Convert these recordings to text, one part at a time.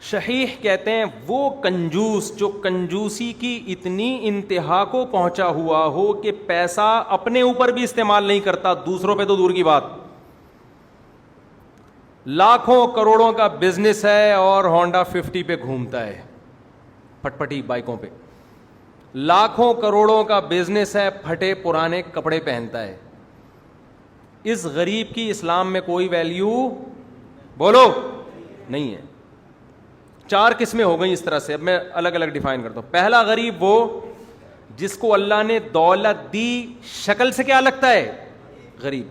شحیح کہتے ہیں وہ کنجوس جو کنجوسی کی اتنی انتہا کو پہنچا ہوا ہو کہ پیسہ اپنے اوپر بھی استعمال نہیں کرتا, دوسروں پہ تو دور کی بات. لاکھوں کروڑوں کا بزنس ہے اور ہونڈا 50 پہ گھومتا ہے, پٹ پٹی بائکوں پہ. لاکھوں کروڑوں کا بزنس ہے, پھٹے پرانے کپڑے پہنتا ہے. اس غریب کی اسلام میں کوئی ویلیو بولو نہیں ہے. 4 قسمیں ہو گئیں اس طرح سے, اب میں الگ الگ ڈیفائن کرتا ہوں. پہلا غریب وہ جس کو اللہ نے دولت دی, شکل سے کیا لگتا ہے غریب,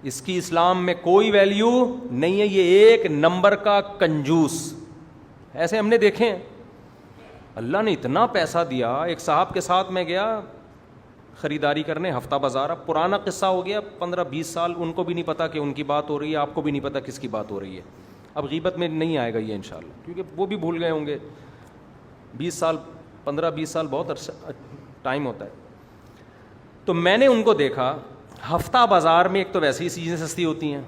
اس کی اسلام میں کوئی ویلیو نہیں ہے, یہ ایک نمبر کا کنجوس. ایسے ہم نے دیکھے ہیں, اللہ نے اتنا پیسہ دیا. ایک صاحب کے ساتھ میں گیا خریداری کرنے ہفتہ بازار, اب پرانا قصہ ہو گیا 15-20 سال, ان کو بھی نہیں پتا کہ ان کی بات ہو رہی ہے, آپ کو بھی نہیں پتا کس کی بات ہو رہی ہے. اب غیبت میں نہیں آئے گا یہ انشاءاللہ, کیونکہ وہ بھی بھول گئے ہوں گے. 20 سال 15-20 سال بہت عرصہ ٹائم ہوتا ہے. تو میں نے ان کو دیکھا ہفتہ بازار میں, ایک تو ویسے ہی چیزیں سستی ہوتی ہیں,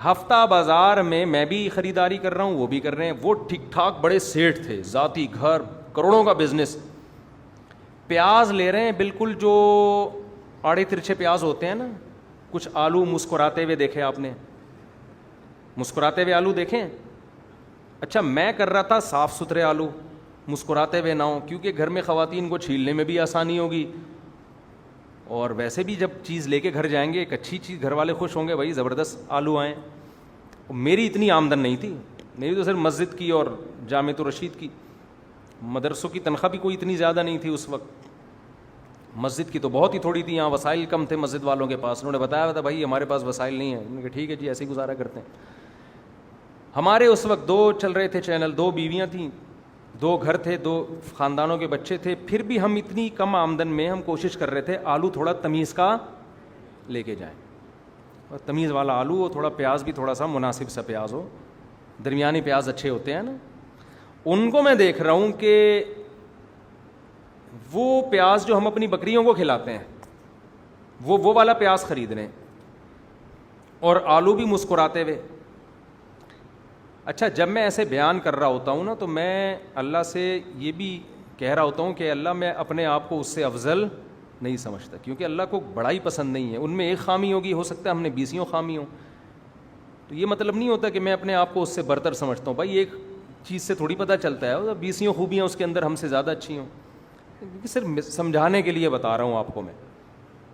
ہفتہ بازار میں میں بھی خریداری کر رہا ہوں, وہ بھی کر رہے ہیں. وہ ٹھیک ٹھاک بڑے سیٹھ تھے, ذاتی گھر, کروڑوں کا بزنس. پیاز لے رہے ہیں بالکل جو آڑے ترچھے پیاز ہوتے ہیں نا, کچھ آلو مسکراتے ہوئے دیکھے آپ نے, مسکراتے ہوئے آلو دیکھیں. اچھا میں کر رہا تھا صاف ستھرے آلو, مسکراتے ہوئے نہ ہوں, کیونکہ گھر میں خواتین کو چھیلنے میں بھی آسانی ہوگی, اور ویسے بھی جب چیز لے کے گھر جائیں گے ایک اچھی چیز, گھر والے خوش ہوں گے, بھائی زبردست آلو آئیں. میری اتنی آمدن نہیں تھی, میری تو صرف مسجد کی اور جامعۃ الرشید کی, مدرسوں کی تنخواہ بھی کوئی اتنی زیادہ نہیں تھی اس وقت. مسجد کی تو بہت ہی تھوڑی تھی, یہاں وسائل کم تھے مسجد والوں کے پاس. انہوں نے بتایا تھا بھائی ہمارے پاس وسائل نہیں ہیں. انہوں نے کہا ٹھیک ہے جی ایسے ہی گزارا کرتے ہیں. ہمارے اس وقت 2 چل رہے تھے چینل, 2 بیویاں تھیں, 2 گھر تھے, 2 خاندانوں کے بچے تھے. پھر بھی ہم اتنی کم آمدن میں ہم کوشش کر رہے تھے آلو تھوڑا تمیز کا لے کے جائیں, اور تمیز والا آلو ہو, تھوڑا پیاز بھی تھوڑا سا مناسب سا پیاز ہو, درمیانی پیاز اچھے ہوتے ہیں نا. ان کو میں دیکھ رہا ہوں کہ وہ پیاز جو ہم اپنی بکریوں کو کھلاتے ہیں وہ والا پیاز خرید رہے ہیں, اور آلو بھی مسکراتے ہوئے. اچھا جب میں ایسے بیان کر رہا ہوتا ہوں نا, تو میں اللہ سے یہ بھی کہہ رہا ہوتا ہوں کہ اللہ میں اپنے آپ کو اس سے افضل نہیں سمجھتا, کیونکہ اللہ کو بڑائی پسند نہیں ہے. ان میں ایک خامی ہوگی, ہو سکتا ہے ہم نے 20 خامی ہوں, تو یہ مطلب نہیں ہوتا کہ میں اپنے آپ کو اس سے برتر سمجھتا ہوں. بھائی ایک چیز سے تھوڑی پتہ چلتا ہے 20 خوبیاں اس کے اندر ہم سے زیادہ اچھی ہوں, صرف سمجھانے کے لیے بتا رہا ہوں آپ کو میں.